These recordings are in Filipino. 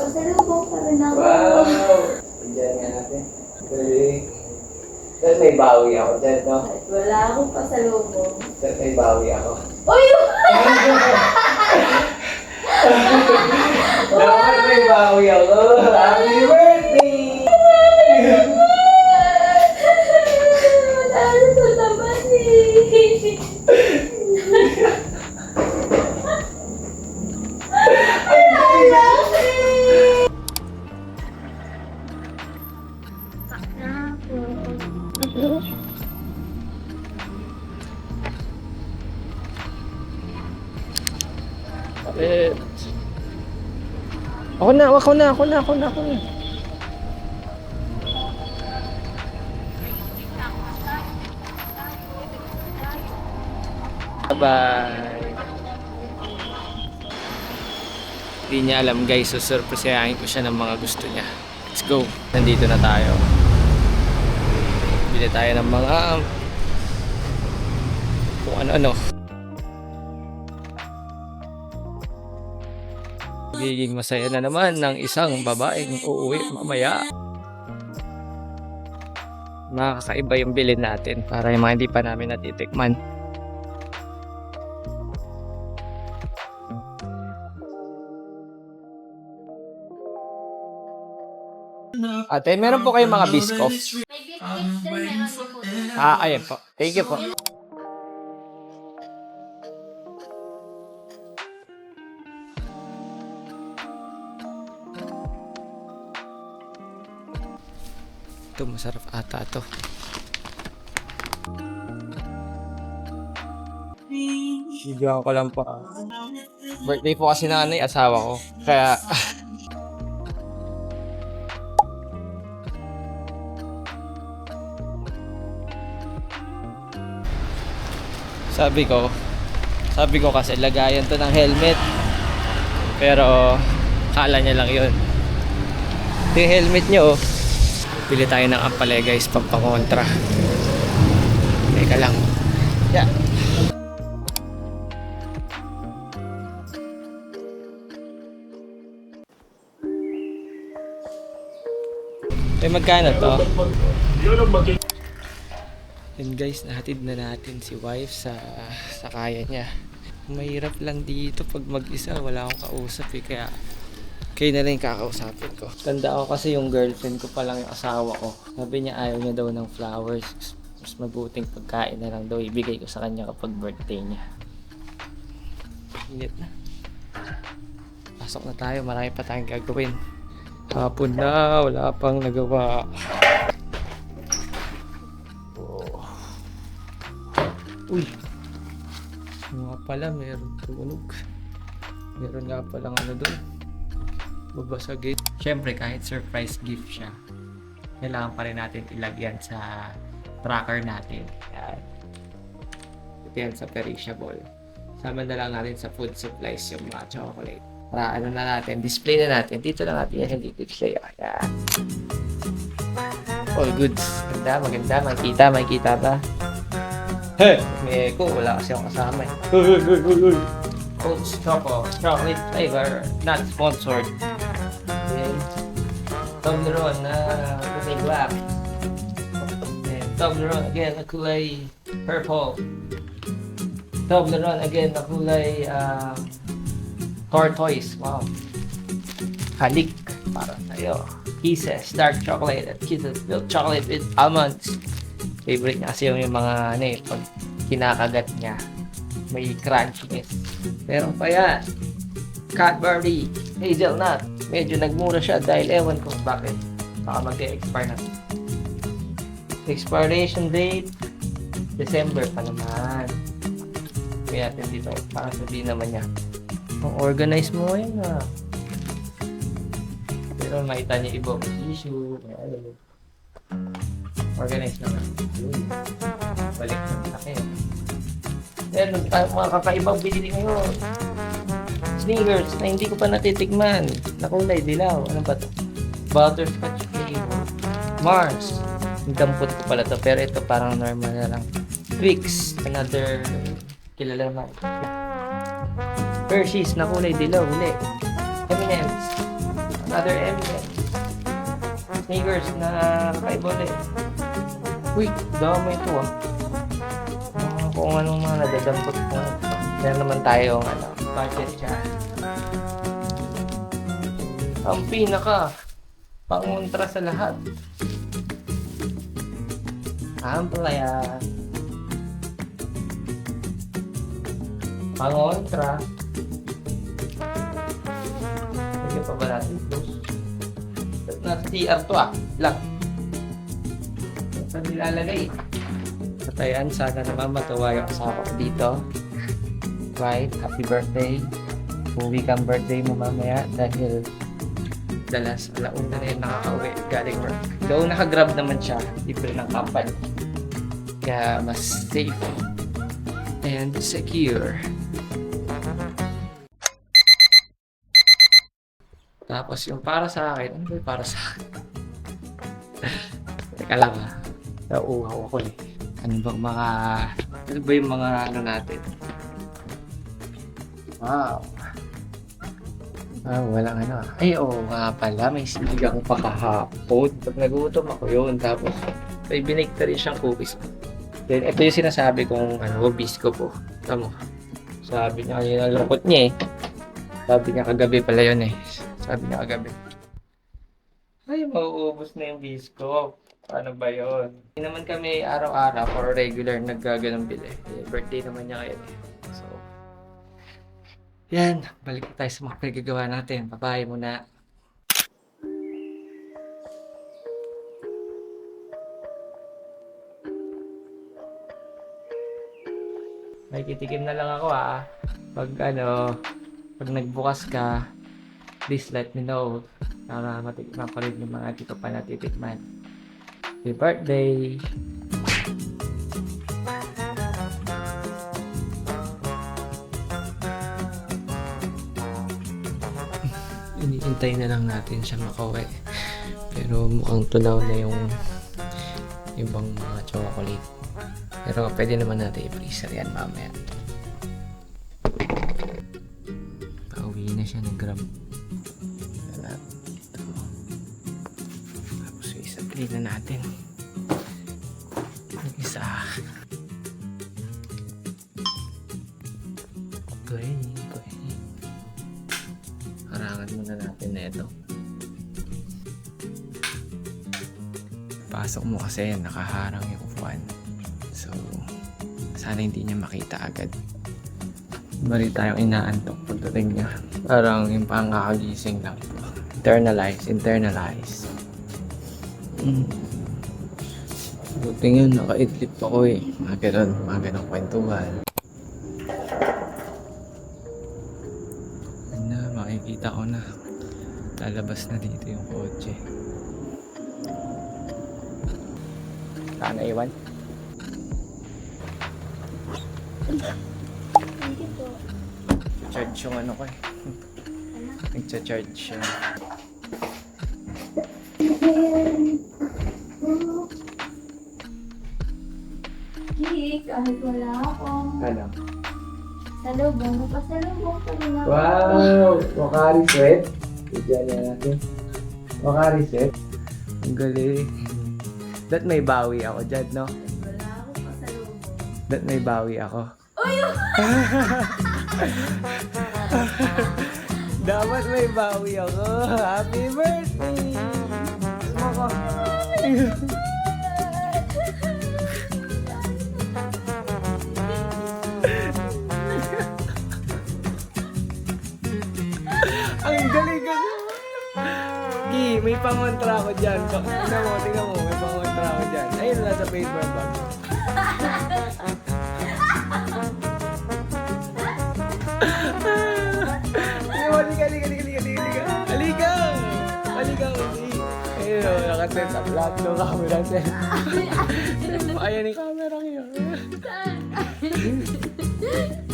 pasalubong pa rin ako. Wow! Diyan nga natin. Galing. Dahil may bawi ako dyan, no? At wala akong pasalubong. Dahil may bawi ako. Uy! Dapat may bawi ako. Happy birthday! Ano to naman eh? Kapit. Ako na. Bye-bye. Hindi niya alam guys, so surpriseyahin ko siya ng mga gusto niya. Let's go. Nandito na tayo. Bili tayo ng mga kung ano-ano. Magiging masaya na naman ng isang babaeng uuwi mamaya. Nakakaiba yung bilhin natin para yung mga hindi pa namin natitikman. Ate, meron po kayong mga biscoff? May biscuits din, meron din po. Ayan po. Thank you po. Ito, masarap ata ito. Bigyan ko lang po. Birthday po kasi na asawa ko. Kaya sabi ko kasi lagayan to ng helmet. Pero kala niya lang yun. Ito yung helmet nyo, oh. Pili tayo ng ampalaya guys, pampakontra. Teka lang. Yeah. Magkano to? Yun guys, nahatid na natin si wife sa kaya niya. Mahirap lang dito pag mag-isa, wala akong kausap eh, kaya kayo na lang yung kakausapin ko. Tanda ako kasi yung girlfriend ko pa lang yung asawa ko. Sabi niya ayaw niya daw ng flowers. Mas mabuting pagkain na lang daw ibigay ko sa kanya kapag birthday niya. Init na. Pasok na tayo, marami pa tayong gagawin. Hapon na, wala pang nagawa. Oh. Uy! Nga pala, meron tumunog. Meron nga palang ano doon. Babasagin. Siyempre, kahit surprise gift siya, kailangan pa rin natin ilagyan sa tracker natin. Yan. Ito yan sa perishable. Sama na lang natin sa food supplies yung mga chocolate. Para ano na natin, display na natin. Dito lang natin yan, hindi display. Ayan. All goods. Maganda. Makikita ba? Hey! May echo. Wala kasi akong kasama eh. Coach Choco. Chocolate flavor. Not sponsored. Then, Toblerone na kulay black. Then, Toblerone again na kulay purple. Toblerone again na kulay tortoise. Wow. Halik para sa'yo. Kisses, dark chocolate at Kisses milk chocolate with almonds. Favorite niya kasi yung mga ano eh, pag kinakagat niya, may crunchiness. Meron pa yan. Cadbury, hazelnut. Medyo nagmura siya dahil ewan ko bakit. Baka mag-expire na. Expiration date, December pa naman. Kaya natin dito, para sabihin naman niya. Ang organize mo ngayon ah. Pero makita niya iba may issue. Organize naman. Balik ng laki. Then, mga kakaibang binili ngayon. Sneakers na hindi ko pa natitikman. Nakulay dilaw. Ano ba ito? Butterscotch flavor. Mars. Ang dampot ko pala to. Pero ito parang normal na lang. Twix. Another kilala naman. Hershey's na kulay dilaw. Uli. M&M's. Mother Emily. Sneakers na kaibole. Uy, dami ito ah. Kung anong mga nadadampot mo. Meron naman tayong budget siya. Ang pinaka pangontra sa lahat. Ampalaya. Pangontra. Sige pa ba natin close? Nasa CR to Lang. Saan nilalagay? Katayan, sana naman matuwa yung asawa ko dito. Right? Happy birthday. Uwi kang birthday mo mamaya dahil dalas alauna na yung nakaka-uwi galing work. Though naka-grab naman siya, libre ng company. Kaya mas safe and secure. Tapos yung para sa akin, ano ba yung para sa akin? Teka lang nauuhaw ako eh. Ano ba yung mga ano natin? Wow. Walang ano. Ay, nga pala. May sinigang pa kahapon. Pag nagutom ako yun. Tapos, may binake na rin siyang cookies. Then, ito yung sinasabi kong bisco po. Tama. Sabi niya kanina, lungkot niya eh. Sabi niya kagabi pala yun eh. Sabi niya kagabi. Ay, mauubos na yung bisco. Paano ba yun? Hindi naman kami araw-araw or regular naggaganong bili. Birthday naman niya kayo eh. So, yan, balik tayo sa mga pinagagawa natin. Babae muna. May kitikim na lang ako Pag nagbukas ka, please let me know. Para matikman ko rin yung mga dito pa natitikman. Happy birthday! Iniintay na lang natin siya makauwi. Pero mukhang tunaw na yung ibang mga chocolate. Pero pwede naman natin i-freezer yan mamaya. Pauwi na siya ng gram. Dito. Tapos isa-play na natin. Ang isa. Okay. Harangan muna natin na ito. Pasok mo kasi nakaharang yung upuan. So, sana hindi niya makita agad. Bari tayong inaantok pagdating niya. Parang yung pangkakagising lang. Internalize. Buti nga, naka-idlip ako eh. Mga ganong kwentuhan. Makikita ko na lalabas na dito yung kotse. Saan na iwan? Thank you po. Charge yung ano ko eh. Nagcha-charge siya. Kahit wala akong Ano? salubong, pasalubong pa rin ako. Wow! Wakari sweat. Diyan na natin. Wakari sweat. Ang galing. That may bawi ako dyan, no? Wala akong pasalubong. That may bawi ako. Uy! Dapat may bawi ako. Happy birthday! Ako. Ang galing ka. Gi, may pangontra ako dyan. Tingnan mo, may pangontra ako dyan. Ayun lang sa paper bag. Halika, Uzi. Ayun, nakaset up lahat ng camera set. Ayan yung camera ngayon.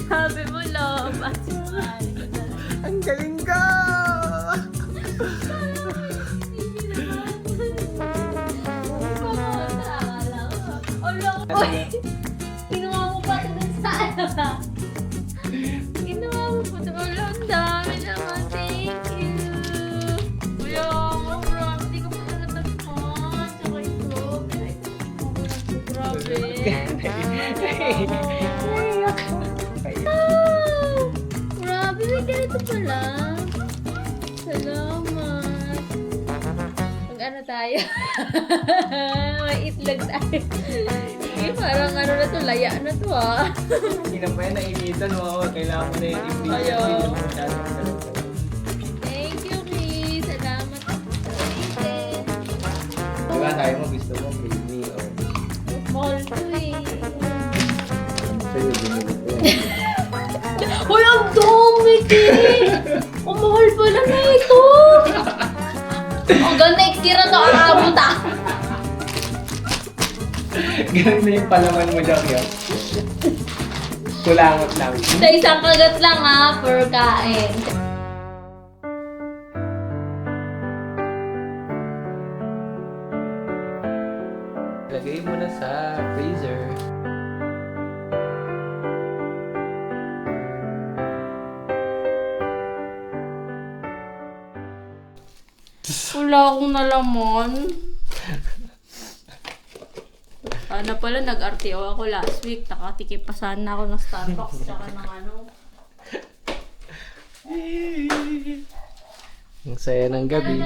Sabi mo, love. Ang galing ka! Uy! Kinuha mo pa ito dun sa ano. Kinuha mo pa ito. Ang dami naman. Thank you. Naiyak. Grabe, may ganito pala. Salamat. Mag-ano tayo? May itlog tayo. Eh, parang ano na to, laya na to ah. Hindi na pa yan nainitan mo. Kailangan mo na yung ingredient. Ayaw. Hindi mo masyadong galaw. Thank you, Chris. Salamat sa ulitin. Diba tayo mo gusto mo creamy or Mahal to eh. sa'yo binili ko yan. Hoy, ang dumi, Chris! Ang mahal pala na ito! Hanggang next year na to, aabot ah! Ganun na yung palaman mo, Jack, yun. Kulangot lang. Sa isang kagat lang ha, per kain. Lagay mo na sa freezer. Wala akong nalaman. Sana pala nag-RTO ako last week. Nakatikim pa sana ako ng Starbucks tsaka ng ano. Ang saya ng gabi.